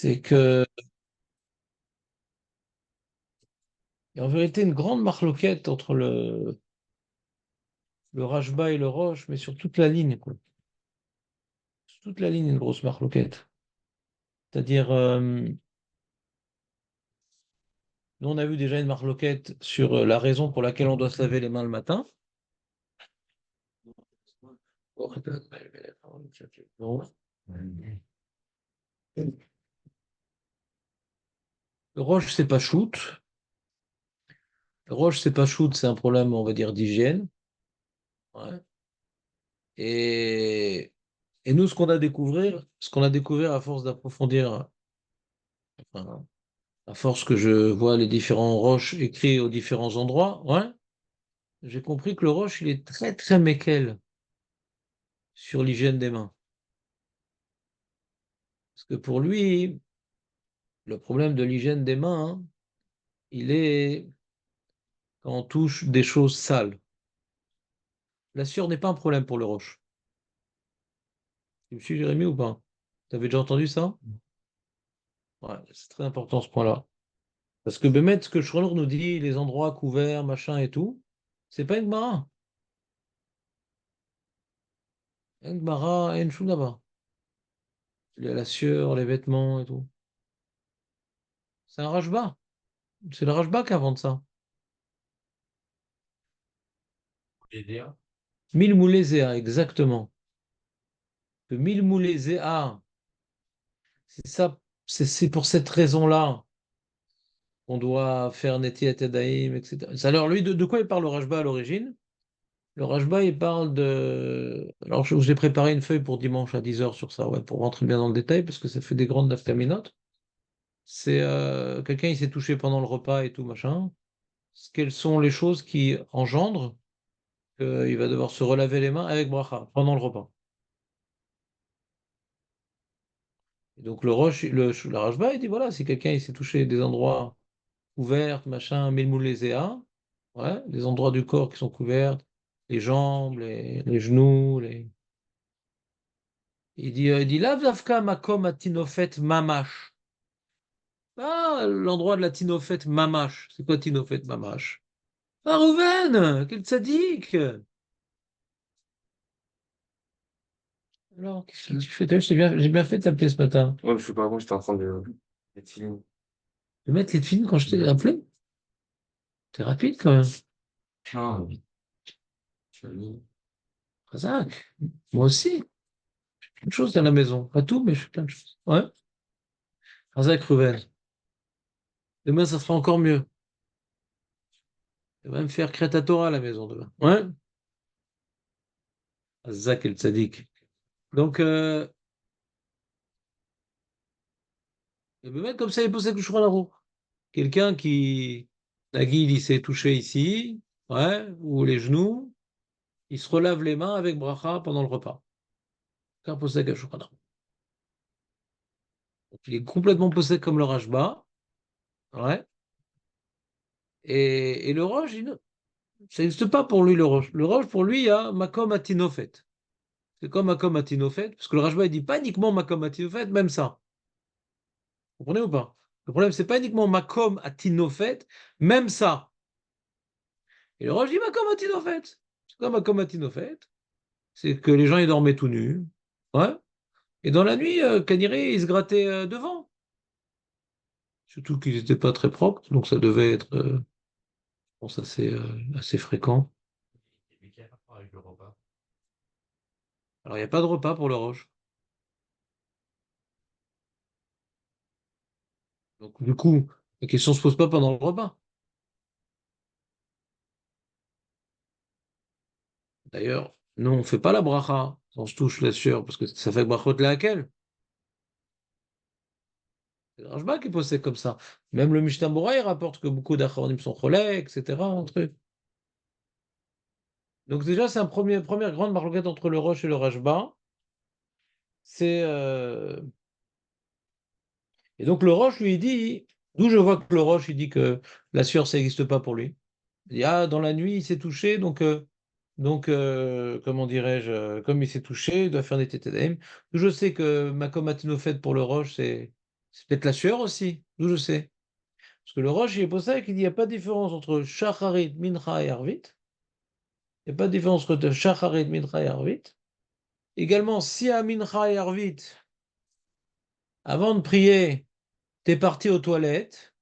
c'est que, il y a en vérité une grande marloquette entre le Rajba et le Roche, mais sur toute la ligne, quoi. Sur toute la ligne, une grosse marloquette. C'est-à-dire, nous, on a vu déjà une marloquette sur la raison pour laquelle on doit se laver les mains le matin. Le Roche, c'est pas shoot. Le Roche, c'est pas shoot, c'est un problème, on va dire, d'hygiène. Ouais. Et, et nous, ce qu'on a découvert à force d'approfondir, enfin, à force que je vois les différents roches écrits aux différents endroits, ouais, j'ai compris que le roche, il est très, très méquel sur l'hygiène des mains. Parce que pour lui, le problème de l'hygiène des mains, hein, il est quand on touche des choses sales. La sueur n'est pas un problème pour le roche. Tu me suis, Jérémy, ou pas? Tu avais déjà entendu ça? Ouais, c'est très important ce point-là. Parce que Bémet, ce que Schroller nous dit, les endroits couverts, machin et tout, c'est pas une Gemara. Une Gemara, une chou là-bas. La sueur, les vêtements et tout. C'est un Rajba. C'est le Rajba qui invente ça. Mille Moulézéa, exactement. Le Mille Moulézéa, c'est ça, c'est pour cette raison-là qu'on doit faire Netiat Yadayim, etc. Alors lui, de quoi il parle le Rajba à l'origine? Le Rajba, il parle de... Alors je vous ai préparé une feuille pour dimanche à 10 heures sur ça, ouais, pour rentrer bien dans le détail, parce que ça fait des grandes nafkaminotes. C'est quelqu'un, il s'est touché pendant le repas et tout, machin. Quelles sont les choses qui engendrent qu'il va devoir se relaver les mains avec bracha pendant le repas? Et donc le Roche, le Rajba, il dit voilà, si quelqu'un il s'est touché des endroits couverts, machin, milmoulézéa, ouais, les endroits du corps qui sont couverts, les jambes, les genoux, il dit Lav Zavka Makom Atinofet Mamash. Ah, l'endroit de la Tinofet Mamash. C'est quoi Tinofet Mamash? Ah, Rouven, quel tzaddik! Alors, qu'est-ce que tu fais? T'as vu, j'ai bien fait de t'appeler ce matin. Ouais, je sais pas, moi j'étais en train d'être fini. De mettre les films quand je t'ai appelé? T'es rapide quand même. Ah, tu as mis. Razak. Moi aussi. Plein de choses dans la maison. Pas tout, mais je fais plein de choses. Ouais. Razak Rouven. Demain, ça sera encore mieux. Il va même faire Kreta Torah à la maison demain. Ouais. Razak el Tzadik. Donc, il peut mettre comme ça, il pose avec le roue. Quelqu'un qui, Nagui, il s'est touché ici, ouais, ou les genoux, il se relave les mains avec bracha pendant le repas. Car possède à Shulchan Aruch. Donc, il est complètement possède comme le Rajba, ouais. Et le Roche, ça n'existe pas pour lui, le Roche. Le Roche, pour lui, il y a Makom Atinofet. C'est comme Makom Atinofet, parce que le Rajba, il dit pas uniquement Makom Atinofet, même ça. Vous comprenez ou pas? Le problème, c'est pas uniquement Makom Atinofet, même ça. Et le Roche dit Makom Atinofet. C'est comme Makom Atinofet, c'est que les gens, ils dormaient tout nus. Ouais. Et dans la nuit, Kaniré, ils se grattaient devant. Surtout qu'ils n'étaient pas très propres, donc ça devait être, je pense, assez fréquent. Mais quel rapport avec le repas? Alors, il n'y a pas de repas pour le Roche. Donc, du coup, la question ne se pose pas pendant le repas. D'ailleurs, nous, on ne fait pas la bracha. On se touche la sueur, parce que ça fait brachot laquelle. C'est le Rajba qui possède comme ça. Même le Mishnah Bora, il rapporte que beaucoup d'achronim sont relais, etc. Entre eux. Donc, déjà, c'est première grande marloquette entre le Roche et le Rajba. C'est. Et donc, le Roche, lui, il dit. D'où je vois que le Roche, il dit que la sueur, ça n'existe pas pour lui. Il dit, ah, dans la nuit, il s'est touché, donc, comment dirais-je, comme il s'est touché, il doit faire des tétédèmes. Je sais que ma comatino fait pour le Roche, c'est C'est peut-être la sueur aussi, d'où je sais. Parce que le Roche, il est pour ça qu'il dit qu'il n'y a pas de différence entre Shacharit, Mincha et Arvit. Il n'y a pas de différence entre Shacharit, Mincha et Arvit. Également, si à Mincha et Arvit, avant de prier, tu es parti aux toilettes,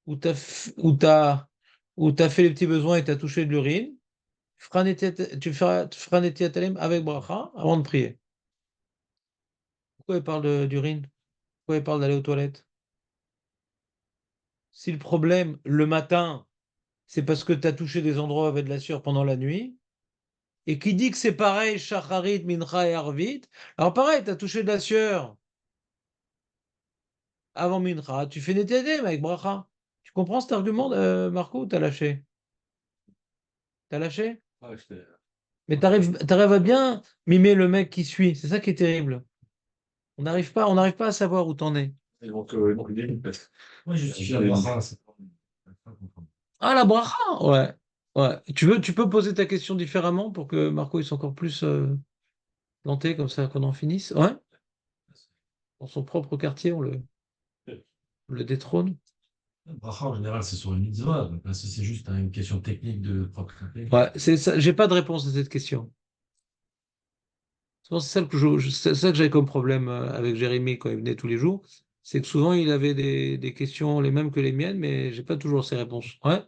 ou tu as fait les petits besoins et tu as touché de l'urine, tu feras Netilat Talim avec bracha avant de prier. Pourquoi il parle d'urine? Pourquoi il parle d'aller aux toilettes? Si le problème, le matin, c'est parce que tu as touché des endroits avec de la sueur pendant la nuit, et qui dit que c'est pareil, Shacharit, Mincha et Arvit, alors pareil, tu as touché de la sueur avant Mincha, tu fais Netilat Talim avec bracha. Tu comprends cet argument, Marco, ou t'as lâché? T'as lâché? Ouais, Mais t'arrives à bien mimer le mec qui suit. C'est ça qui est terrible. On n'arrive pas à savoir où t'en es. donc, ouais, justifie la bracha, c'est pas comprendre. Ah, la bracha, ouais. Ouais. Tu peux poser ta question différemment pour que Marco il soit encore plus planté, comme ça qu'on en finisse. Ouais. Dans son propre quartier, on le détrône. La bracha, en général, c'est sur une mitzvah. Donc là, si c'est juste une question technique de propreté. Ouais, c'est ça. J'ai pas de réponse à cette question. Souvent, c'est ça c'est ça que j'avais comme problème avec Jérémy quand il venait tous les jours. C'est que souvent il avait des questions les mêmes que les miennes, mais j'ai pas toujours ses réponses. Ouais.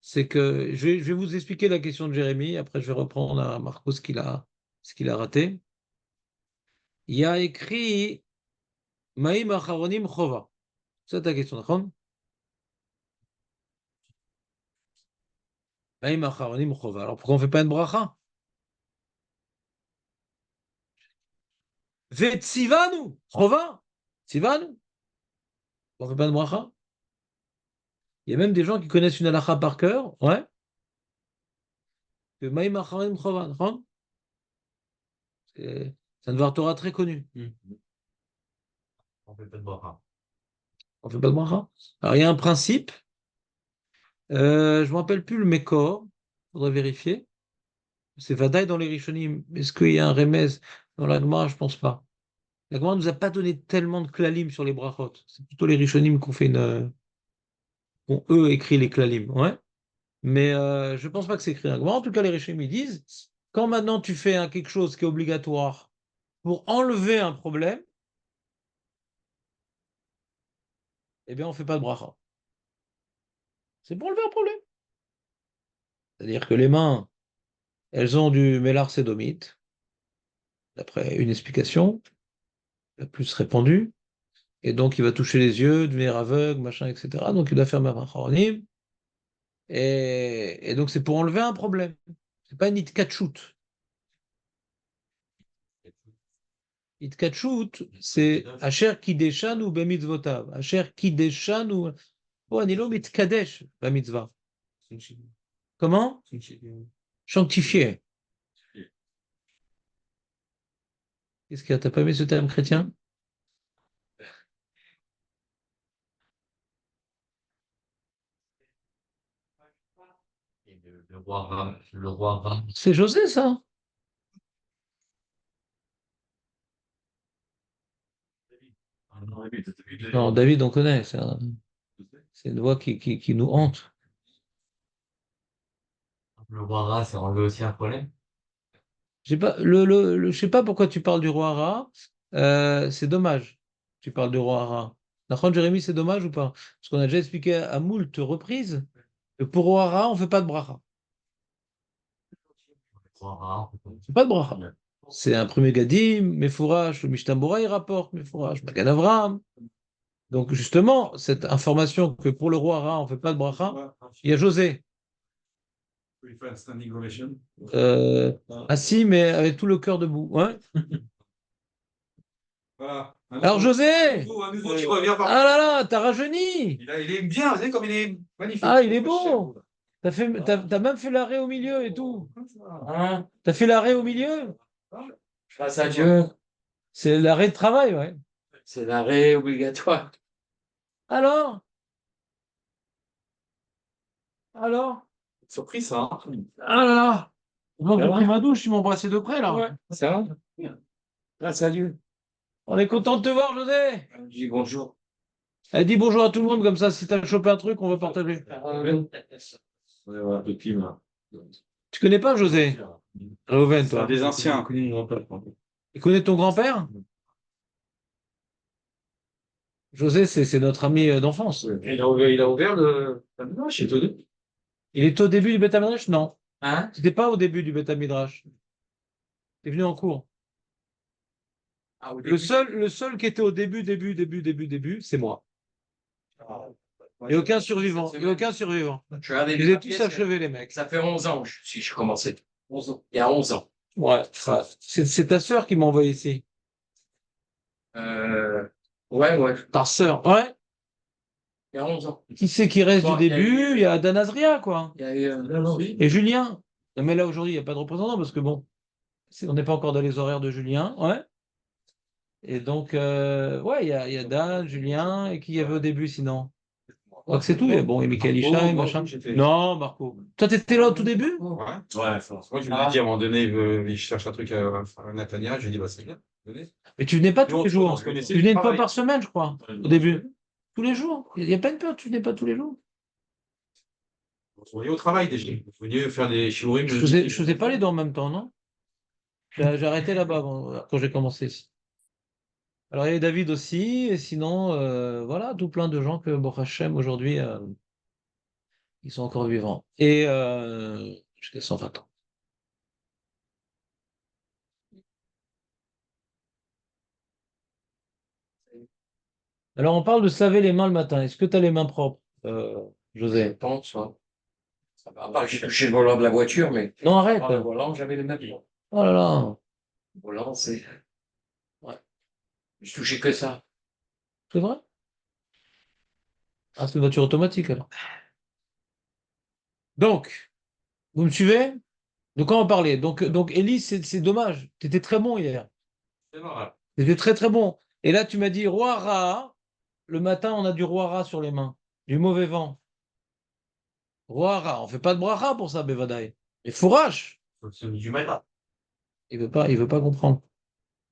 C'est que je vais vous expliquer la question de Jérémy, après je vais reprendre à Marco ce qu'il a raté. Il y a écrit Maïm Acharonim Chova. C'est ta question, d'accord? Maïm Acharonim Chova. Alors pourquoi on ne fait pas une bracha? Vetsivanu Chova. Tzivanu. On ne fait pas une bracha? Il y a même des gens qui connaissent une halakha par cœur, ouais, que Maïm Acharonim Chova, d'accord? C'est un devoir Torah très connu. On fait pas de bracha. On ne fait pas de bracha. Alors il y a un principe, je ne me rappelle plus le Mékor, il faudrait vérifier. C'est Vadaï dans les Rishonim. Est-ce qu'il y a un remez dans la Gemara? Je pense pas. La Gemara nous a pas donné tellement de klalim sur les brachot. C'est plutôt les Rishonim qui ont eux écrit les klalim. Ouais. Mais je pense pas que c'est écrit dans la Gemara. En tout cas, les Rishonim ils disent quand maintenant tu fais quelque chose qui est obligatoire pour enlever un problème, eh bien on fait pas de bracha. C'est pour enlever un problème. C'est-à-dire que les mains, elles ont du mélar sédomite, d'après une explication la plus répandue. Et donc, il va toucher les yeux, devenir aveugle, machin, etc. Donc, il doit faire ma macharonim. Et donc, c'est pour enlever un problème. C'est pas une itkatchout. Itkatchout, c'est Asher Kideshan ou Bemitzvotav. Asher Kideshan ou. Oh, Anilo Mitkadesh, la mitzvah. Comment? Sanctifié. Qu'est-ce qu'il y a? T'as pas aimé ce terme chrétien? Et le roi Ram. C'est José, ça? Ah non, oui, t'as vu Non, David, on connaît. C'est une voix qui nous hante. le roi Ra, c'est enlevé aussi un problème. Je sais pas pourquoi tu parles du roi Ra. C'est dommage. Tu parles du roi Ra. D'accord, Jérémie, c'est dommage ou pas? Parce qu'on a déjà expliqué à moult reprises que pour roi Ra, on fait pas de bracha. Le roi Ra. On fait pas de bracha. C'est un premier gadim, Mefourash, le Mishnah il rapporte Mefourash, Magan Avraham. Donc justement, cette information que pour le roi Ra, on fait pas de bracha, il y a José. Assis, mais avec tout le cœur debout. Ouais. Voilà. Alors José! Un nouveau qui revient par. Ah là là, t'as rajeuni! Il est bien, vous savez comme il est magnifique. Ah, il est beau! T'as même fait l'arrêt au milieu et tout. Hein? T'as fait l'arrêt au milieu? Grâce à Dieu, C'est l'arrêt de travail, ouais. c'est l'arrêt obligatoire. Alors? Alors? Surprise, ça. Ah là là! Donc Ça j'ai va? pris ma douche, tu m'embrassais de près là. Ouais, ça va? Grâce à Dieu. On est content de te voir, José. Je dis bonjour. Elle dit bonjour à tout le monde, comme ça, si t'as chopé un truc, on va partager. Ouais, ouais, un peu de climat. Tu connais pas José? Reuven, toi. Des anciens. Tu connais ton grand-père? José, c'est notre ami d'enfance. Il a ouvert le. Non, chez toi. Il est au début du Beth Midrash? Non. Hein? C'était pas au début du Beth Midrash. T'es venu en cours. Ah, au Le début. seul qui était au début, c'est moi. Il n'y a aucun survivant. Il n'y a aucun survivant. Je regardais Ils les étaient papiers, tous achevés, les mecs. ça fait 11 ans si j'ai commencé. 11 ans. Il y a 11 ans. Ouais. C'est ta sœur qui m'a envoyé ici. Euh, ouais. Ta sœur. Ouais. Il y a 11 ans. Qui c'est qui reste Bon, du il y a eu- début? Il y a Dan Azria, quoi. Il y a eu. Non, oui. Et Julien. Non, mais là, aujourd'hui, il n'y a pas de représentant parce que bon, on n'est pas encore dans les horaires de Julien. Ouais. Et donc, ouais, il y a Dan, Julien, et qui y avait au début sinon? Je crois que c'est tout. Bon, et Michael Ishaï, machin. Non, Marco. Toi, t'étais là au tout début? Ouais, moi je lui ai dit à un moment donné, il cherche un truc à Nathania, je lui ai dit, bah c'est bien, venez. Mais tu venais pas tous Nous, les jours. on se connaissait Tu venais une du fois travail. par semaine, je crois, au début. Tous les jours. Il n'y a pas une peur, tu venais pas tous les jours. Vous veniez au travail déjà. Vous veniez faire des shiurim. Je faisais pas les deux en même temps, non? J'ai arrêté là-bas quand j'ai commencé ici. Alors, il y avait David aussi, et sinon, voilà, tout plein de gens que, bon, Hachem, aujourd'hui, ils sont encore vivants. Et jusqu'à 120 ans. Alors, on parle de se laver les mains le matin. Est-ce que tu as les mains propres, Je José? pense, ouais. Ça va. À part que j'ai touché le volant de la voiture, mais. Non, arrête. Le volant, j'avais le même. Oh là là. Le volant, c'est. Ouais. Je touchais que ça. C'est vrai? Ah, c'est une voiture automatique, alors. Donc, vous me suivez? De quoi on parlait? Donc Elie, c'est dommage. Tu étais très bon hier. C'est vrai. Tu étais très, très bon. Et là, tu m'as dit roi Ra. Le matin, on a du roi Ra sur les mains. Du mauvais vent. Roi Ra. On fait pas de bracha pour ça, Bevadaï. Et fourrache. C'est du matin. Il veut pas comprendre.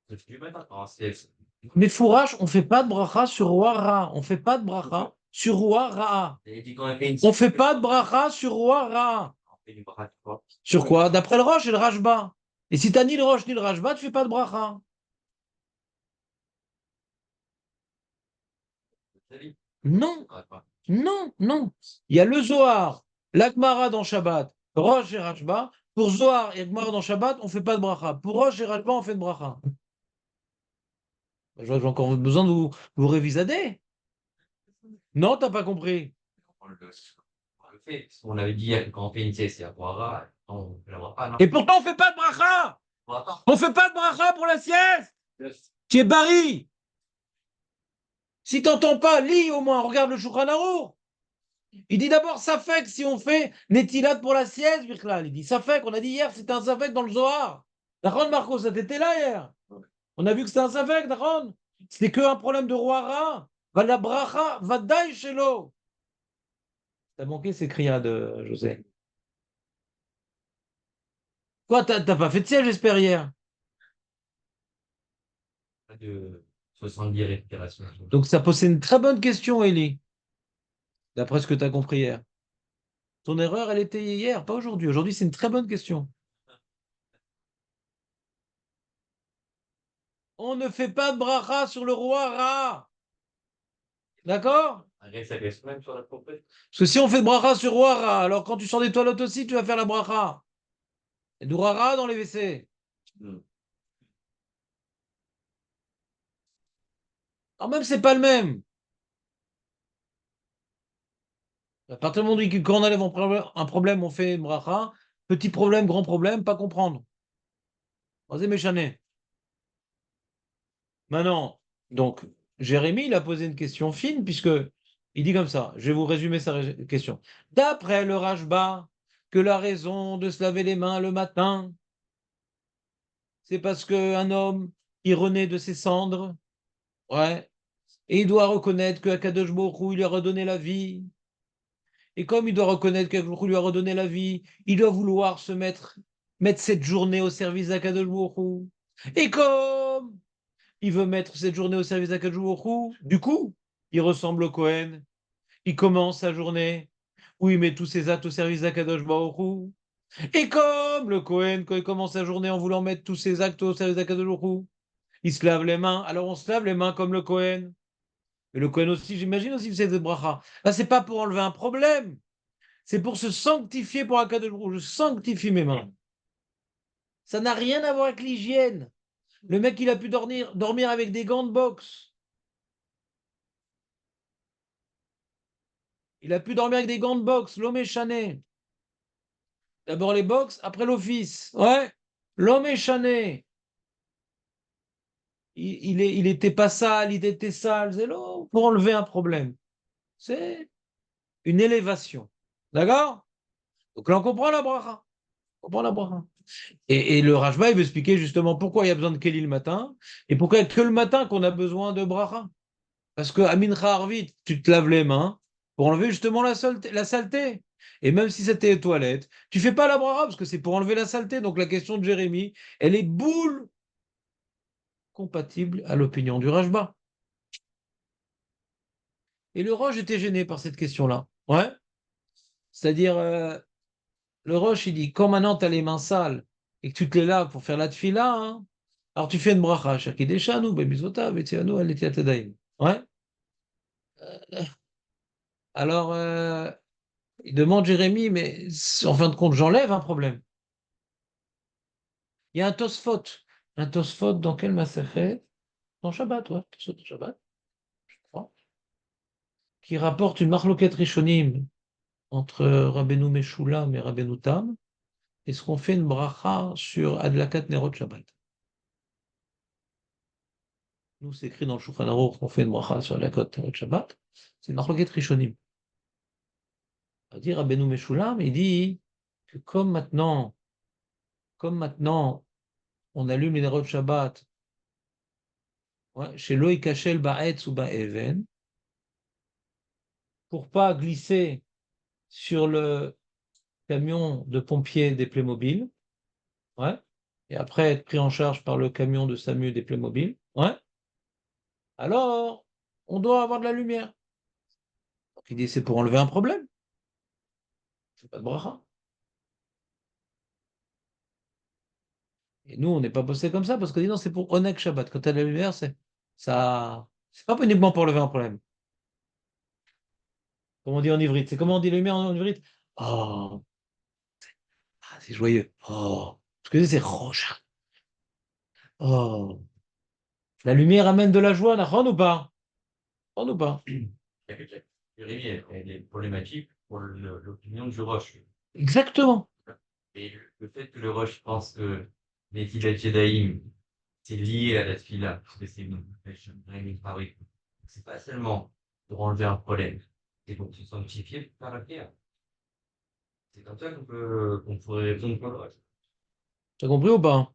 C'est du matin. Ah, c'est- Mais fourrache, on fait pas de bracha sur roi Ra. On fait pas de bracha sur roi Ra. Il dit qu'on a fait une On fait pas de bracha sur roi Ra. On fait du bras, tu vois. Sur quoi? D'après le Roche et le Rashba. Et si t'as ni le Roche ni le Rashba, tu fais pas de bracha. Salut. Non, Ouais, pas. non, non. Il y a le Zohar, l'Agmara dans Shabbat, Roche et Rashba. Pour Zohar et Agmara dans Shabbat, on fait pas de bracha. Pour Roche et Rashba, on fait de bracha. Je vois que j'ai encore besoin de vous révisader. Non, t'as pas compris. On le fait. On avait dit quand on fait une sieste, c'est à Poira. On ne l'aura pas, non? Et pourtant, on fait pas de bracha. On fait pas de bracha pour la sieste. Tu es Barry. Si t'entends pas, lis au moins, regarde le Shulchan Arour. Il dit d'abord Safek si on fait Netilat pour la sieste, Birklal. Il dit Safek, on a dit hier, c'était un Safek dans le Zohar. D'accord, Marco, ça t'était là hier. On a vu que c'était un Safek, d'accord. C'était qu'un problème de roi Ra. Va la bracha, va daï shelo. T'as manqué ces criades, José. Quoi, t'as pas fait de siège, j'espère, hier. Pas de 70 respirations. Donc ça posait une très bonne question, Elie, d'après ce que tu as compris hier. Ton erreur, elle était hier, pas aujourd'hui. Aujourd'hui, c'est une très bonne question. On ne fait pas de bracha sur le roi Ra. D'accord? Arrête, ça reste même sur la pompette. Parce que si on fait de bracha sur roi Ra, alors quand tu sors des toilettes aussi, tu vas faire la bracha. Et du roi Ra dans les WC. Quand même, c'est pas le même. À partir du moment où quand on enlève un problème, on fait une bracha. Petit problème, grand problème, pas comprendre. Vas-y, méchané. Maintenant, donc, Jérémie, il a posé une question fine, puisque il dit comme ça, je vais vous résumer sa question. D'après le Rashba, que la raison de se laver les mains le matin, c'est parce qu'un homme, il renaît de ses cendres, ouais, et il doit reconnaître que Akadosh Baruch Hu, il lui a redonné la vie. Et comme il doit reconnaître qu'Akadosh Baruch Hu lui a redonné la vie, il doit vouloir mettre cette journée au service d'Akadosh Baruch Hu. Et comme il veut mettre cette journée au service d'Akadosh Baruch Hu. Du coup, il ressemble au Kohen. Il commence sa journée où il met tous ses actes au service d'Akadosh Baruch Hu. Et comme le Kohen, quand il commence sa journée en voulant mettre tous ses actes au service d'Akadosh Baruch Hu, il se lave les mains. Alors on se lave les mains comme le Kohen. Et le Kohen aussi, j'imagine aussi, c'est des bracha. Là, c'est pas pour enlever un problème. C'est pour se sanctifier pour Akadosh Baruch Hu. Je sanctifie mes mains. Ça n'a rien à voir avec l'hygiène. Le mec, il a pu dormir avec des gants de boxe. Il a pu dormir avec des gants de boxe. L'homme est chané. D'abord les box, après l'office. Ouais, l'homme est chané. Il était pas sale, il était sale. C'est là pour enlever un problème. C'est une élévation. D'accord? Donc là, on comprend la bracha. On comprend la bracha. Et le Rajba, il veut expliquer justement pourquoi il y a besoin de Kéli le matin et pourquoi il n'y a que le matin qu'on a besoin de bracha. Parce que Amin Harvit, tu te laves les mains pour enlever justement la saleté. Et même si c'était les toilettes, tu fais pas la bracha parce que c'est pour enlever la saleté. Donc la question de Jérémie, elle est boule compatible à l'opinion du Rajba. Et le Roche était gêné par cette question-là. Ouais. C'est-à-dire, le Roche, il dit, quand maintenant tu as les mains sales et que tu te les laves pour faire la tfila, hein, alors tu fais une bracha. Shakideshanu, bebizota, vetianu, aletiatadaim. Ouais. Alors, il demande Jérémie, mais en fin de compte, j'enlève un problème. Il y a un Tosfot. Un Tosfot dans quel Masechet? Dans Shabbat, ouais. Tosfot de Shabbat, je crois. Qui rapporte une marloquette rishonim entre Rabbeinu Meshulam et Rabbeinu Tam. Est-ce qu'on fait une bracha sur Adlakat Nerot Shabbat? Nous, c'est écrit dans le Shulchan Aruch qu'on fait une bracha sur Adlakat Nerot Shabbat. C'est une marloquette rishonim. On va dire Rabbeinu Meshulam, il dit que comme maintenant, on allume les Nerot Shabbat, ouais, chez Loïc Kachel Ba'etz ou Ba'even, pour pas glisser sur le camion de pompiers des Playmobil, ouais, et après être pris en charge par le camion de SAMU des Playmobil, ouais, alors on doit avoir de la lumière. Donc il dit c'est pour enlever un problème. C'est pas de bracha. Et nous, on n'est pas posté comme ça parce qu'on dit non, c'est pour Onek Shabbat. Quand tu as la lumière, c'est pas uniquement pour enlever un problème. Comme on dit en ivrite. C'est comment on dit la lumière en ivrite? Oh, c'est joyeux. Oh, ce que c'est roche. Oh, la lumière amène de la joie, Nahon ou pas? Nahon ou pas? Jérémy, elle est problématique pour l'opinion du Roche. Exactement. Et le fait que le Roche pense que l'Etilat Jedaïm, c'est lié à la Tfila, parce que c'est une pêche Rémi Paris. C'est pas seulement pour enlever un problème, c'est pour se sanctifier par la prière. C'est comme ça qu'on pourrait répondre pour le Roche. T'as compris ou pas?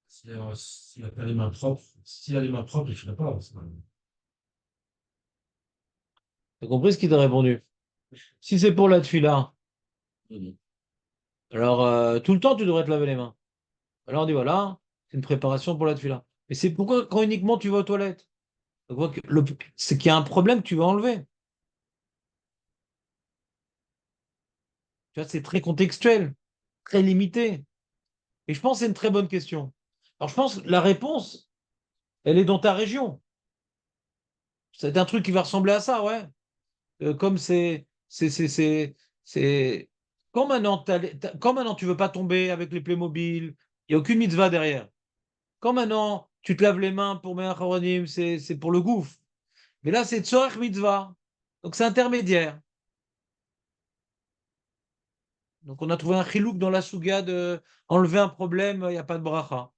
S'il a pas les mains propres, s'il a les mains propres, il ne ferait pas. T'as compris ce qu'il t'a répondu? Si c'est pour la tefila, alors tout le temps tu devrais te laver les mains. Alors on dit voilà, c'est une préparation pour la tefila. Mais c'est pourquoi quand uniquement tu vas aux toilettes? On voit que c'est qu'il y a un problème que tu vas enlever. Tu vois, c'est très contextuel, très limité. Et je pense que c'est une très bonne question. Alors je pense que la réponse, elle est dans ta région. C'est un truc qui va ressembler à ça, ouais. Comme c'est, quand maintenant tu veux pas tomber avec les Playmobil, il n'y a aucune mitzvah derrière. Quand maintenant tu te laves les mains pour Me'ach Haronim, c'est pour le gouffre. Mais là, c'est Tzorech mitzvah. Donc c'est intermédiaire. Donc on a trouvé un chilouk dans la souga de enlever un problème, il n'y a pas de bracha.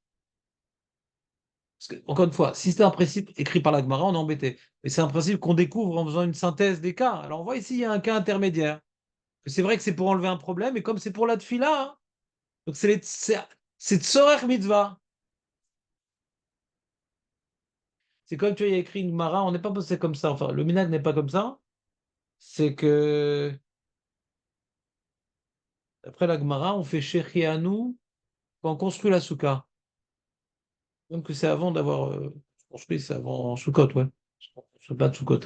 Parce que, encore une fois, si c'était un principe écrit par la Gemara, on est embêté. Mais c'est un principe qu'on découvre en faisant une synthèse des cas. Alors on voit ici, il y a un cas intermédiaire. C'est vrai que c'est pour enlever un problème, et comme c'est pour la tfila, hein, donc c'est Tsorech mitzvah. C'est comme tu vois, il y a écrit une Gemara, on n'est pas posé comme ça. Enfin, le minag n'est pas comme ça. C'est que, après la Gemara, on fait Shechianu quand on construit la souka. Même que c'est avant d'avoir construit, c'est avant Sukkot, ouais. Se battre Sukkot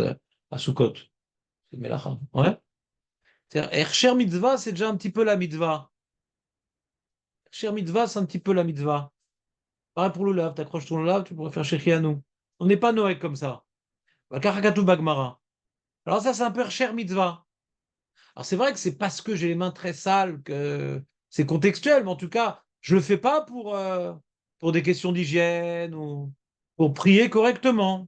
à Sukkot. C'est Melacha. Ouais. C'est-à-dire, Ercher mitzvah, c'est déjà un petit peu la mitzvah. Ercher mitzvah, c'est un petit peu la mitzvah. Pareil pour le lave, t'accroches ton lave, tu pourrais faire Shechianu. On n'est pas Noël comme ça. Karakatu Bagmara. Alors ça, c'est un peu Ercher mitzvah. Alors c'est vrai que c'est parce que j'ai les mains très sales que c'est contextuel, mais en tout cas, je le fais pas pour des questions d'hygiène ou pour prier correctement.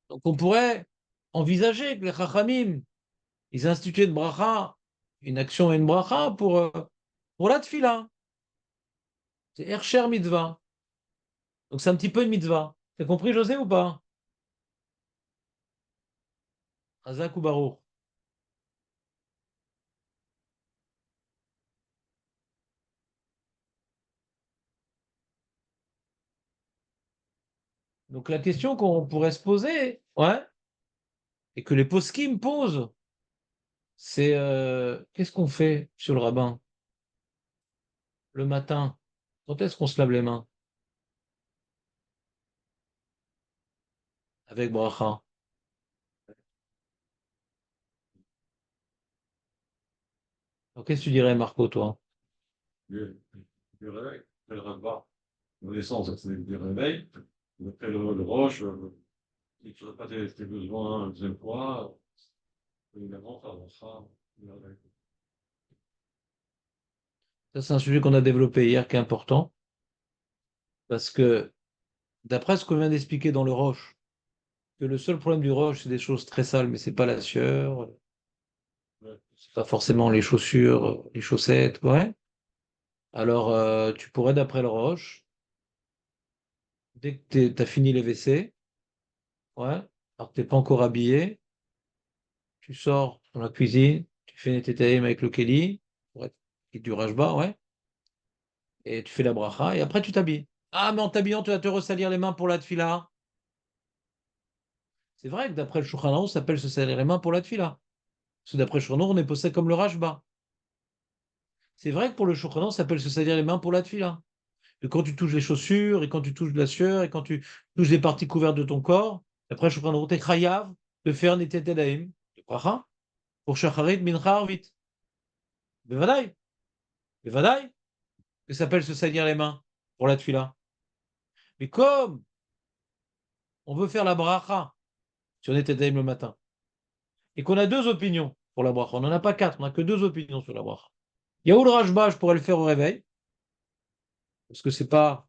Donc on pourrait envisager que les Chachamim, ils instituent une bracha, une action et une bracha pour la tfila. C'est Ercher mitzvah. Donc c'est un petit peu une mitzvah. T'as compris, José, ou pas? Hazak ou Baruch. Donc la question qu'on pourrait se poser, ouais, et que les poskim posent, c'est qu'est-ce qu'on fait sur le rabbin le matin? Quand est-ce qu'on se lave les mains? Avec bracha. Donc qu'est-ce que tu dirais, Marco, toi? Du réveil, après le repas, le naissance, c'est du réveil. Après le roche, si tu n'as pas tes besoins une deuxième fois, évidemment, ça avancera. Ça, c'est un sujet qu'on a développé hier qui est important, parce que d'après ce qu'on vient d'expliquer dans le roche, que le seul problème du roche, c'est des choses très sales, mais c'est pas la sueur, c'est pas forcément les chaussures, les chaussettes, ouais. Alors, tu pourrais, d'après le roche, dès que tu as fini les WC, ouais, alors que t'es pas encore habillé, tu sors dans la cuisine, tu fais une tétaïm avec le Kelly, ouais, et du rajba, ouais, et tu fais la bracha, et après tu t'habilles. Ah, mais en t'habillant, tu vas te ressalir les mains pour la tfila. C'est vrai que d'après le Shulchan Aruch, ça s'appelle se salir les mains pour la tfila. Parce que d'après le Shulchan Aruch, on est posé comme le rajba. C'est vrai que pour le Shulchan Aruch, ça s'appelle se salir les mains pour la tfila. Et quand tu touches les chaussures, et quand tu touches de la sueur, et quand tu touches des parties couvertes de ton corps, après le Shulchan Aruch, t'es chayav de faire Netilat Yadayim, de bracha, pour shacharit mincha arvit. Bevadaï, bevadaï, que ça s'appelle se salir les mains pour la tfila. Mais comme on veut faire la bracha sur Netilat Yadayim le matin, et qu'on a deux opinions pour la bracha, on n'en a pas quatre, on n'a que deux opinions sur la bracha. Il y a où le rajba, je pourrais le faire au réveil, parce que c'est pas,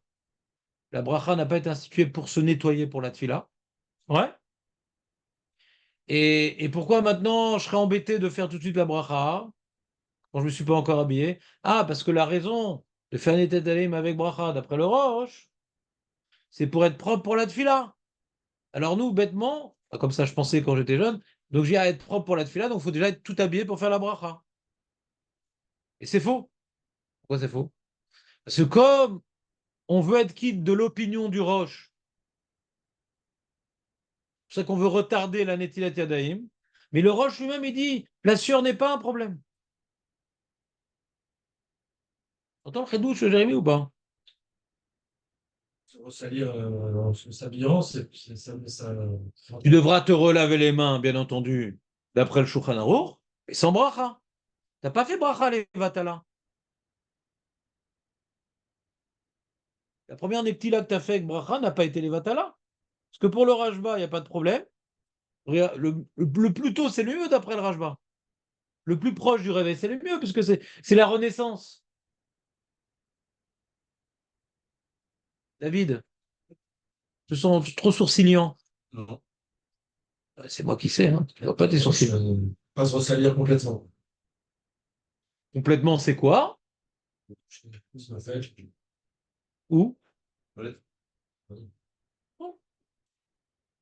la bracha n'a pas été instituée pour se nettoyer pour la tfila. Ouais. Et pourquoi maintenant je serais embêté de faire tout de suite la bracha quand je ne me suis pas encore habillé? Ah, parce que la raison de faire un état d'alim avec bracha d'après le Roche, c'est pour être propre pour la tfila. Alors nous, bêtement, comme ça je pensais quand j'étais jeune, donc j'ai à être propre pour la tfila, donc il faut déjà être tout habillé pour faire la bracha. Et c'est faux. Pourquoi c'est faux? Parce que comme on veut être quitte de l'opinion du Roche, c'est pour ça qu'on veut retarder la Netilat Yadayim, mais le Roche lui-même, il dit, la sueur n'est pas un problème. Entends le chidouche, Jérémy, ou pas? Se ressalir en s'habillant, Tu devras te relaver les mains, bien entendu, d'après le Shulchan Aruch, et sans bracha. T'as pas fait bracha les vatala. La première neptila que tu as fait avec bracha n'a pas été les vatala. Parce que pour le rajba, il n'y a pas de problème. Le plus tôt, c'est le mieux d'après le rajba. Le plus proche du réveil, c'est le mieux, puisque c'est la renaissance. David, je sens trop sourciliant. non. C'est moi qui sais, hein. Tu vois pas tes sourcils. Pas se ressalir complètement. Complètement, c'est quoi? Je me fais, Où? voilà.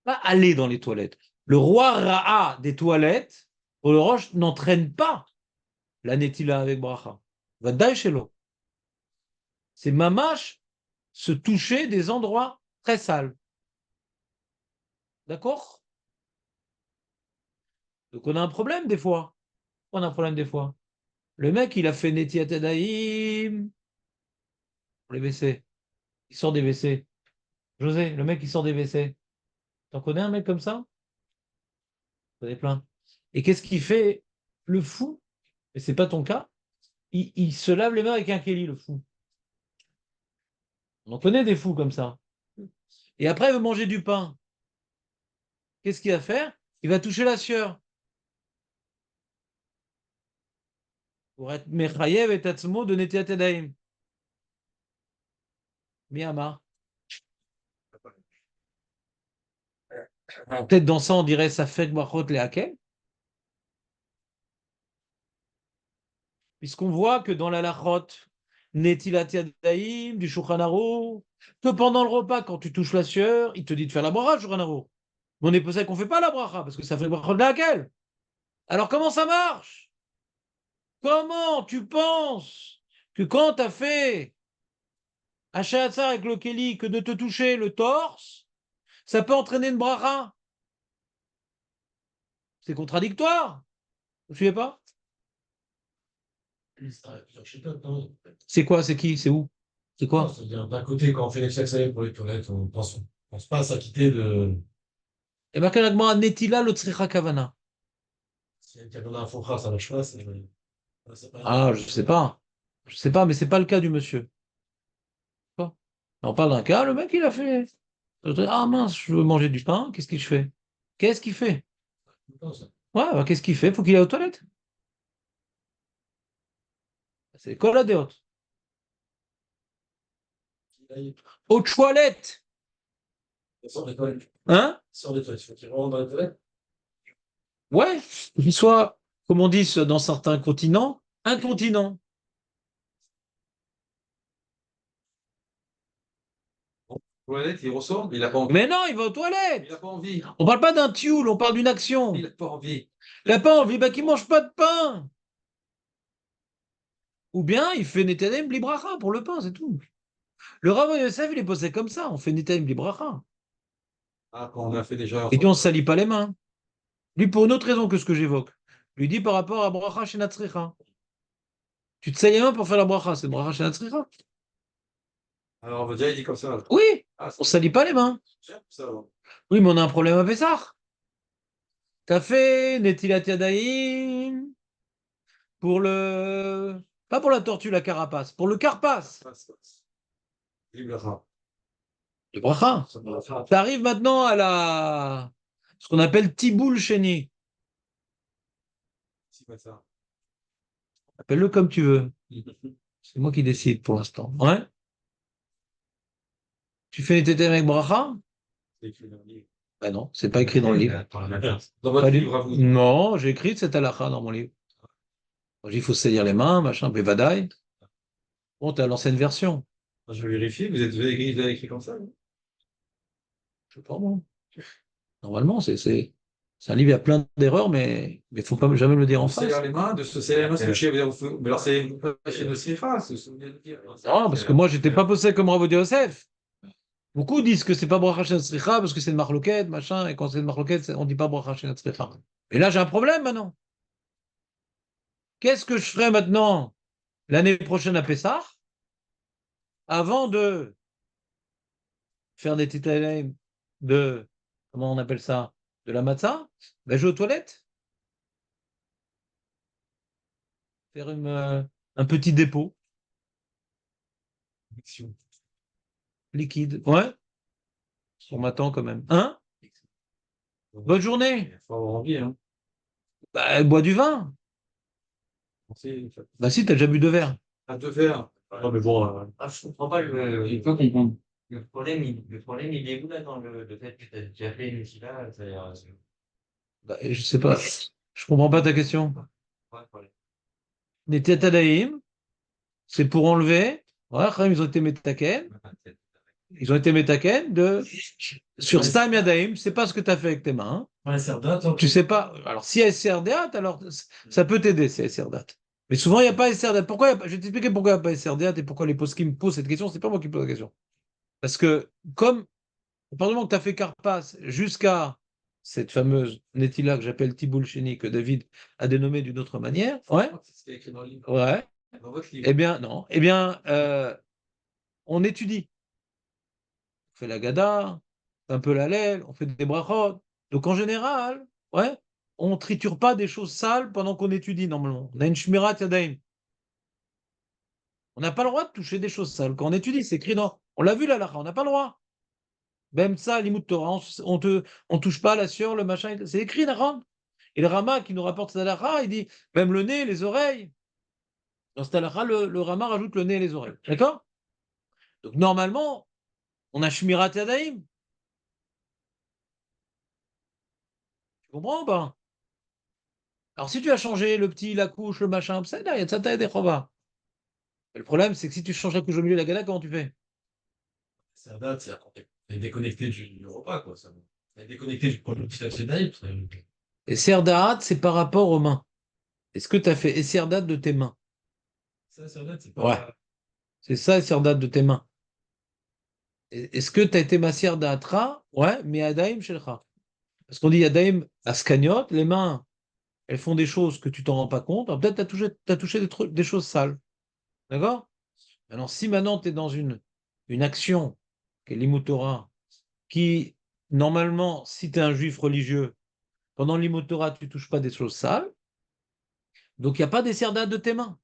Pas aller dans les toilettes. Le roi Ra'a des toilettes, pour le roche, n'entraîne pas la netila avec bracha. Va chez l'eau. C'est mamache se toucher des endroits très sales. D'accord? Donc on a un problème des fois. On a un problème des fois. Le mec, il a fait Netilat Yadayim pour les WC. Il sort des WC. José, le mec qui sort des WC. T'en connais un mec comme ça? T'en connais plein. Et qu'est-ce qu'il fait? Le fou, et c'est pas ton cas, il se lave les mains avec un kéli, le fou. On en connaît des fous comme ça. Et après, il veut manger du pain. Qu'est-ce qu'il va faire? Il va toucher la sueur. Pour être Mechayev et Tatsmo de Netilat Yadayim. Miyama. Peut-être dans ça, on dirait Safek Brachot Lehakel. Puisqu'on voit que dans la Lachot, Netilat Yadayim, du Shulchan Aruch, que pendant le repas, quand tu touches la sueur, il te dit de faire la bracha, Shulchan Aruch. Mais on est posé qu'on ne fait pas la bracha, parce que ça fait Brachot Lehakel. Alors comment ça marche? Comment tu penses que quand tu as fait Hachéatzar avec le Kéli, que de te toucher le torse, ça peut entraîner une bracha? C'est contradictoire. Vous ne suivez pas? C'est quoi? C'est qui? C'est où? C'est quoi? C'est-à-dire, d'un côté, quand on fait les checks pour les toilettes, on pense pas à s'acquitter de. Et marqué la Gemara, Netila lo tzricha kavana. Si il y a un info ça marche pas, c'est pas. Ah, je sais pas. Je sais pas, mais c'est pas le cas du monsieur. Quoi. On parle d'un cas, le mec, il a fait. Ah mince, je veux manger du pain, qu'est-ce qu'il fait? Qu'est-ce qu'il fait? Ouais, bah, qu'est-ce qu'il fait? Faut qu'il aille aux toilettes. C'est quoi la déote? Aux toilettes. Sort des toilettes. Hein? Sort des toilettes. Faut qu'il rentre dans les toilettes. Ouais, qu'il soit, comme on dit dans certains continents, incontinent. Toilette, il ressort, mais il a pas envie. Mais non, il va aux toilettes. Il a pas envie. On parle pas d'un tioul, on parle d'une action. Il a pas envie. Il n'a pas envie, bah qu'il mange pas de pain. Ou bien il fait Netadem Blibracha pour le pain, c'est tout. Le Rav Yosef, il est posé comme ça, on fait Netadem Blibracha. Ah, quand on a fait déjà. Et puis on ne se salit pas les mains. Lui, pour une autre raison que ce que j'évoque. Lui dit par rapport à Bracha chez Natsricha. Tu te salis les mains pour faire la Bracha, c'est Bracha chez Natsricha. Alors, on va dire, il dit comme ça. Oui, Ah, on ne salit pas les mains. c'est bien, ça. Alors. Oui, mais on a un problème à Pessah. T'as fait Netilat Yadayim pour le. Pas pour la tortue, la carapace, pour le carpace. Libre ça. Le bracha. Tu arrives maintenant à ce qu'on appelle Tiboul Sheni. C'est pas ça. Appelle-le comme tu veux. C'est moi qui décide pour l'instant. Ouais? Tu fais les tétés avec bracha? C'est écrit dans le livre. Ben non, c'est pas écrit dans le livre. Dans votre Pas du- livre à vous. Non, j'ai écrit cette halakha dans mon livre. Il faut se salir les mains, machin, bevadaï. Bon, t'as l'ancienne version. Je vais vérifier, vous avez écrit comme ça, non? Je sais pas, moi. Normalement, c'est un livre, il y a plein d'erreurs, mais il faut pas jamais me le dire en On se serre face. les mains, de se serrer les mains, c'est le chien. Mais alors, c'est chez nos sifas, c'est ce que vous venez de dire. Non, parce que moi, j'étais pas posé comme Rav Yosef. Beaucoup disent que c'est pas bracha shen tzricha parce que c'est une marloquette, machin, et quand c'est une marloquette, on dit pas bracha shen tzricha. Et là, j'ai un problème maintenant. Qu'est-ce que je ferai maintenant l'année prochaine à Pessah avant de faire des titalaim de, comment on appelle ça, de la matzah? Ben, je vais aux toilettes, faire un petit dépôt liquide. Ouais, on m'attend quand même. Hein? Bonne journée. Il faut avoir envie, hein. Bah, bois du vin. Bah si, t'as déjà bu 2 verres. À te faire. Non, mais bon, Ah, je comprends pas il faut comprendre. Le problème, il est où là dans le fait que tu as déjà fait une là, c'est-à-dire, Bah, je sais pas. Je comprends pas ta question. ouais, le problème. Les Tadahim, c'est pour enlever. Ouais, quand même, ils ont été métaken. Ils ont été métaken sur Stam Yadaim. C'est pas ce que tu as fait avec tes mains. Ouais, c'est date. Tu sais pas. Alors, si il y a SRDAT, alors ça peut t'aider, c'est SRDAT. Mais souvent, il n'y a pas SRDAT. Pourquoi je vais t'expliquer pourquoi il n'y a pas SRDAT et pourquoi les postes qui me posent cette question. C'est pas moi qui pose la question. Parce que, comme, à partir du moment que tu as fait Carpas jusqu'à cette fameuse Netila que j'appelle Tiboul Sheni, que David a dénommée d'une autre manière. Ouais. c'est ce qui est écrit dans le livre. Ouais. Dans votre livre. Eh bien, non. Eh bien, on étudie. on fait la gada, un peu la lèle, on fait des brachot. Donc en général, ouais, on triture pas des choses sales pendant qu'on étudie normalement. On a une shmirat yadayim. On n'a pas le droit de toucher des choses sales. Quand on étudie, c'est écrit dans. On l'a vu là, on n'a pas le droit. Même ça, l'imout Torah, on touche pas la sueur, le machin. C'est écrit, d'accord. Et le Rama qui nous rapporte cette halakha, il dit même le nez, les oreilles. Dans cette halakha, le Rama rajoute le nez et les oreilles. D'accord. Donc normalement, on a shmirat yadayim. Tu comprends ou pas? Alors si tu as changé le petit, la couche, le machin, ça, il y a de ça, des chova. Le problème, c'est que si tu changes la couche au milieu de la gala, comment tu fais? Ça date, c'est quand t'es déconnecté du repas, quoi. Ça. T'es déconnecté du produit Daïm. Et Serdaat, c'est par rapport aux mains. Est-ce que tu as fait Serdaat de tes mains? Ça date, c'est Ouais. pas. C'est ça, Serdaat de tes mains. Est-ce que tu as été Massier d'Atra? Ouais, mais Adaim Shelcha. Parce qu'on dit Adaim Askaniot, les mains, elles font des choses que tu t'en rends pas compte. Alors peut-être tu as touché des choses sales. D'accord? Alors si maintenant tu es dans une action, qui est l'Imotora, qui, normalement, si tu es un juif religieux, pendant l'Imotora, tu touches pas des choses sales, donc il n'y a pas des Serdaat de tes mains.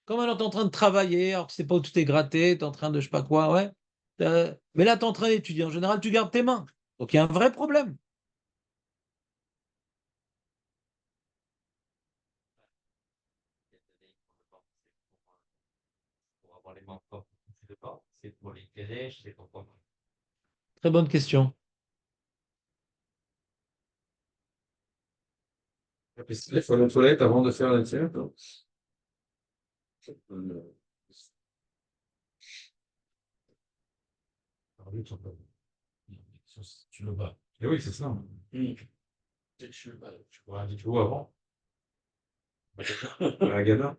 Comme alors tu es en train de travailler, alors tu sais pas où tu t'es gratté, tu es en train de je sais pas quoi, ouais. Mais là, tu es en train d'étudier. En général, tu gardes tes mains. Donc il y a un vrai problème. Pour avoir les mains propres, c'est pas. C'est pour les kérèches, c'est pour quoi? Très bonne question. Il faut aller aux toilettes avant de faire la tienne. Tu le bats. Et oui, c'est ça. Tu le bats. Tu pourras un vidéo avant. La gada.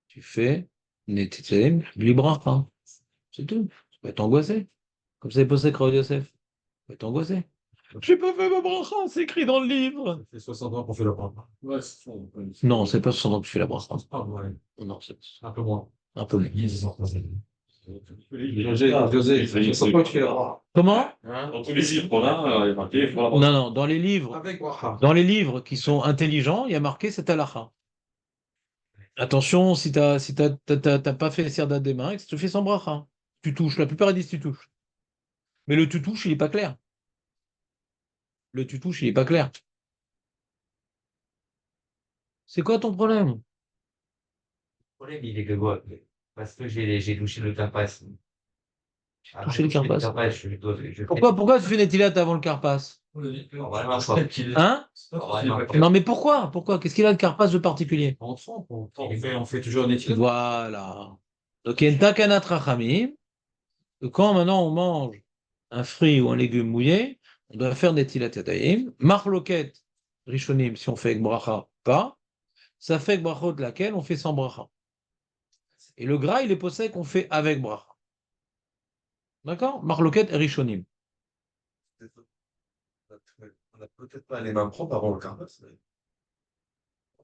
Tu fais Netitzeim, Libra, hein. C'est tout. Tu peux être angoissé. Comme ça, il posait Claude Yosef. Tu peux être angoissé. J'ai pas fait ma bracha, c'est écrit dans le livre. Ça fait 60 ans qu'on fait la bracha. Ouais, c'est ça. Non, c'est pas 60 ans que tu fais la bracha. Ah, ouais. Non, c'est Un peu moins. un peu moins. José, c'est pas que tu fais la bracha. Comment? Dans tous les livres qu'on a, il est marqué, il faut la Non, non, Avec bracha. dans les livres qui sont intelligents, il y a marqué cette halakha. Attention, si t'as pas fait Serdat des mains, et que tu fais sans bracha. Tu touches, la plupart ils disent tu touches. Mais le tu touches, il est pas clair. Le tu touches, il est pas clair. C'est quoi ton problème? Le problème, il est que quoi? Parce que j'ai touché le carpas. Touché le carpas. Je fais. Pourquoi tu fais Netilat avant le carpas? Vraiment pas. Hein? Vraiment pas. Non, mais pourquoi? Pourquoi? Qu'est-ce qu'il a de carpas de particulier? On fait toujours un étude. Voilà. Donc, il y a une takanat rachamim, que quand maintenant on mange un fruit ou un légume mouillé, on doit faire Netilat Yadayim. Marloket, Rishonim, si on fait avec bracha, pas. Ça fait avec brachot de laquelle on fait sans bracha. Et le gras, il est possible qu'on fait avec bracha. D'accord? Marloket et Rishonim. On n'a peut-être pas les mains propres avant le carpas.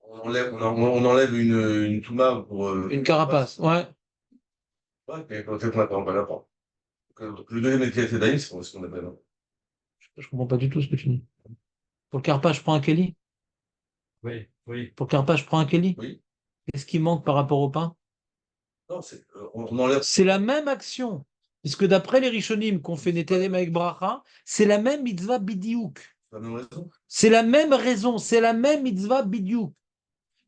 On enlève une touma pour. Une carapace, ouais. Ouais, mais peut-être qu'on n'a pas la propre. Donc, le deuxième étiquette d'Aïm, c'est ce qu'on appelle. Je comprends pas du tout ce que tu dis. Pour le carpage, je prends un Kelly. Oui, oui. Pour le carpage, je prends un Kelly. Oui. Qu'est-ce qui manque par rapport au pain? Non, on enlève. C'est la même action. Puisque d'après les Rishonim qu'on fait Netelem avec bracha, c'est la même mitzvah bidiouk. La même raison. C'est la même raison, c'est la même mitzvah bidiouk.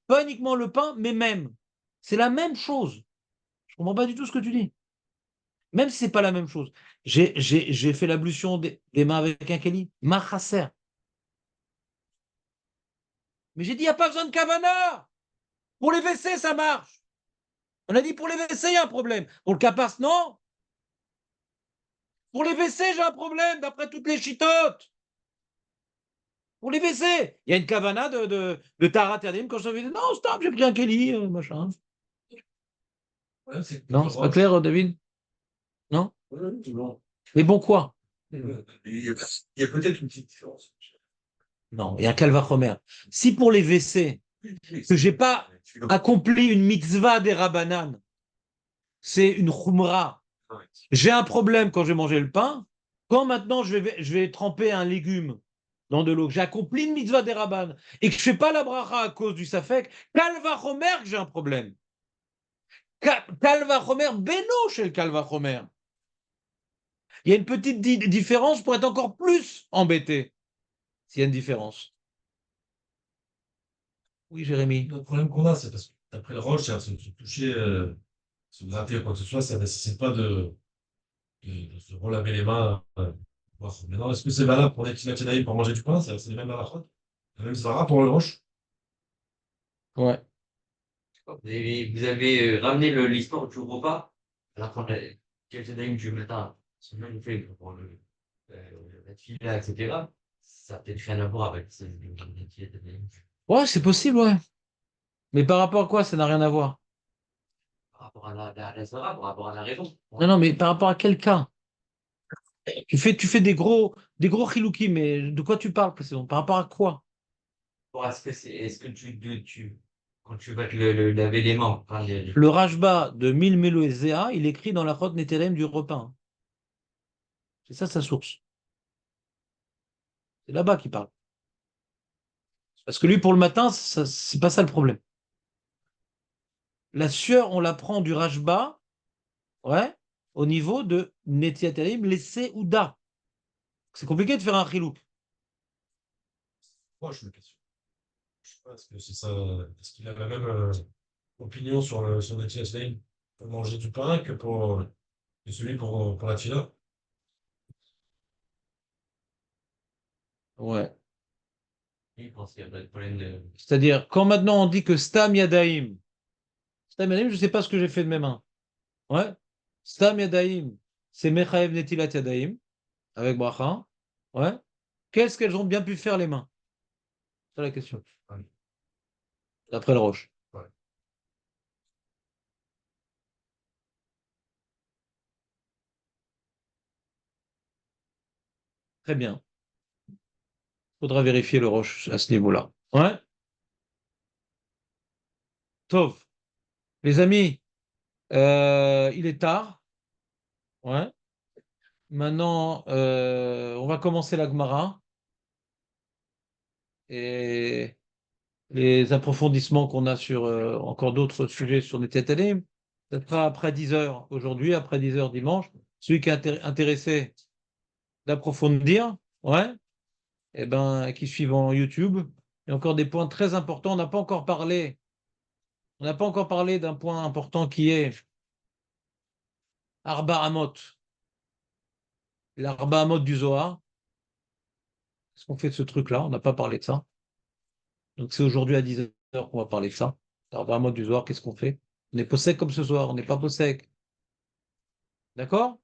Pas uniquement le pain, mais même. C'est la même chose. Je comprends pas du tout ce que tu dis. Même si c'est pas la même chose. J'ai fait l'ablution des mains avec un Kelly. Machasser. Mais j'ai dit, il n'y a pas besoin de kavana. Pour les WC, ça marche. On a dit pour les WC, il y a un problème. Pour le capas, non. Pour les WC, j'ai un problème, d'après toutes les chitotes. Pour les WC, il y a une kavana de Tarat Yadim quand je t'avais dit, non, stop, j'ai pris un Kelly, machin. Non, c'est pas clair, David? Non? Non. Mais bon, quoi? Il y a peut-être une petite différence. Non, il y a un calvachomer. Si pour les WC, que j'ai pas accompli une mitzvah des Rabbanan, c'est une khumra. Ouais. J'ai un problème quand je vais manger le pain. Quand maintenant je vais tremper un légume dans de l'eau, que j'ai accompli une mitzvah des rabbanes et que je ne fais pas la bracha à cause du safek, kalva chomer que j'ai un problème. Kalva chomer, beno chez le kalva chomer. Il y a une petite différence pour être encore plus embêté s'il y a une différence. Oui, Jérémy. Le problème qu'on a, c'est parce que d'après le roche, se toucher, se gratter ou quoi que ce soit, ça ne nécessite pas de se relaver les mains. Voir. Maintenant, est-ce que c'est valable pour les Tinatianaïm pour manger du pain? C'est les mêmes halachot? La même Zara pour le roche? Ouais. Vous avez ramené l'histoire du repas à la fin de quelques années du matin. C'est même fait pour la fila, etc. Ça n'a peut-être rien à voir avec ce Ouais, c'est possible, ouais. Mais par rapport à quoi, ça n'a rien à voir. par rapport à la Zara, par rapport à la raison. Non, non, mais par rapport à quel cas? Tu fais des gros chilouki, mais de quoi tu parles précisément? Par rapport à quoi? Est-ce que quand tu vas laver les mains, enfin, Le Rashba de Mil Melo et Zéa, il écrit dans la Chot Netelem du repas, hein. C'est ça sa source. C'est là-bas qu'il parle. Parce que lui, pour le matin, c'est pas ça le problème. La sueur, on la prend du Rashba, ouais, au niveau de Netiatalim, laissé ou da. C'est compliqué de faire un chilou. Moi, je me question. Je sais pas, est-ce que c'est ça, est-ce qu'il a la même opinion sur le Tinatianaïm pour manger du pain que celui pour la Tila? Ouais. je pense qu'il y a pas de problème de. C'est-à-dire, quand maintenant on dit que Stam Yadaim, Stam Yadaim, je ne sais pas ce que j'ai fait de mes mains. Ouais. Stam Yadaim, c'est Mechaev Netilat Yadaim, avec Bracha. Ouais. Qu'est-ce qu'elles ont bien pu faire les mains? C'est la question. Ouais. D'après le Roche. Ouais. Très bien. Faudra vérifier le Roche à ce niveau-là. Ouais. Tov. Les amis, il est tard. Ouais. Maintenant, on va commencer la Gemara. Et les approfondissements qu'on a sur encore d'autres sujets sur les Tétalim. Ça sera après 10 heures aujourd'hui, après 10 heures dimanche. Celui qui est intéressé d'approfondir, ouais, et ben, qui suivent en YouTube. Il y a encore des points très importants. On n'a pas encore parlé d'un point important qui est Arba Amot, l'Arba Amot du Zohar. Qu'est-ce qu'on fait de ce truc-là? On n'a pas parlé de ça. Donc c'est aujourd'hui à 10 heures qu'on va parler de ça. L'Arba Amot du Zohar, qu'est-ce qu'on fait? On est possèque comme ce soir, on n'est pas possèque. D'accord?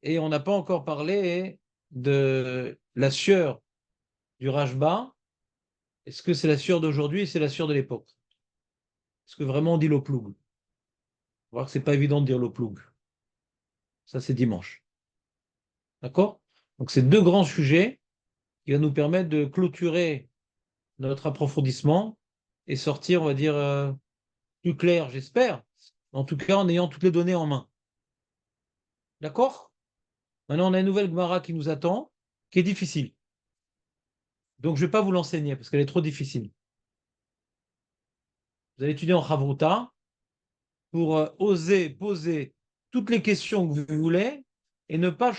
Et on n'a pas encore parlé de la sueur du Rashba. Est-ce que c'est la sueur d'aujourd'hui et c'est la sueur de l'époque? Est-ce que vraiment on dit l'oploug? On va voir que c'est pas évident de dire l'oploug. Ça, c'est dimanche. D'accord? Donc, c'est deux grands sujets qui vont nous permettre de clôturer notre approfondissement et sortir, on va dire, plus clair, j'espère. En tout cas, en ayant toutes les données en main. D'accord? Maintenant, on a une nouvelle Gemara qui nous attend, qui est difficile. Donc, je ne vais pas vous l'enseigner parce qu'elle est trop difficile. Vous allez étudier en Chavruta pour oser poser toutes les questions que vous voulez et ne pas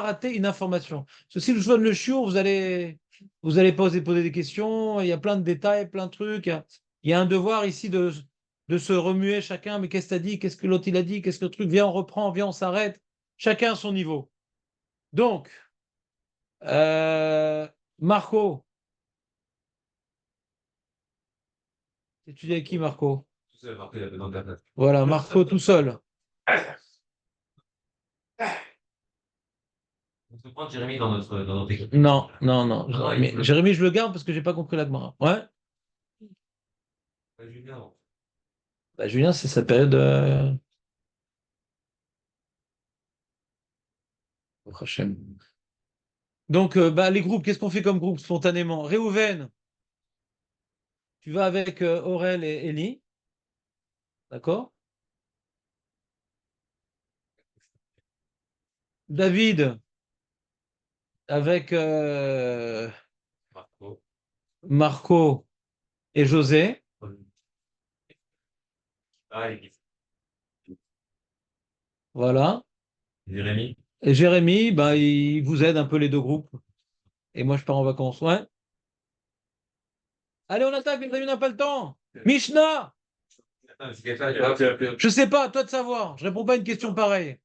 rater une information. Parce que si je vous donne le chiot, vous allez pas oser poser des questions, il y a plein de détails, plein de trucs. Il y a un devoir ici de se remuer chacun, mais qu'est-ce que tu as dit, qu'est-ce que l'autre il a dit, qu'est-ce que le truc, viens on reprend, viens on s'arrête, chacun à son niveau. Donc, Marco, tu étudies avec qui Marco? Tout ça, marqué là dedans de la tête. Voilà, Marco tout seul. On peut prendre Jérémy dans notre équipe. Non, non, non. Ah, Mais il veut. Jérémy, je le garde parce que j'ai pas compris la Gemara. Ouais. Julien. Bah, Julien, c'est sa période. Au Hachem. Donc, bah, les groupes, qu'est-ce qu'on fait comme groupe spontanément? Réhouven, tu vas avec Aurel et Ellie. D'accord? David avec Marco. Marco et José. Ah, et Voilà. Jérémy. Et Jérémy, bah, il vous aide un peu les deux groupes. Et moi, je pars en vacances. Ouais. Allez, on attaque, les amis, on n'a pas le temps. Mishnah! Attends, c'est quelqu'un qui a- Je sais pas, à toi de savoir. Je réponds pas à une question pareille.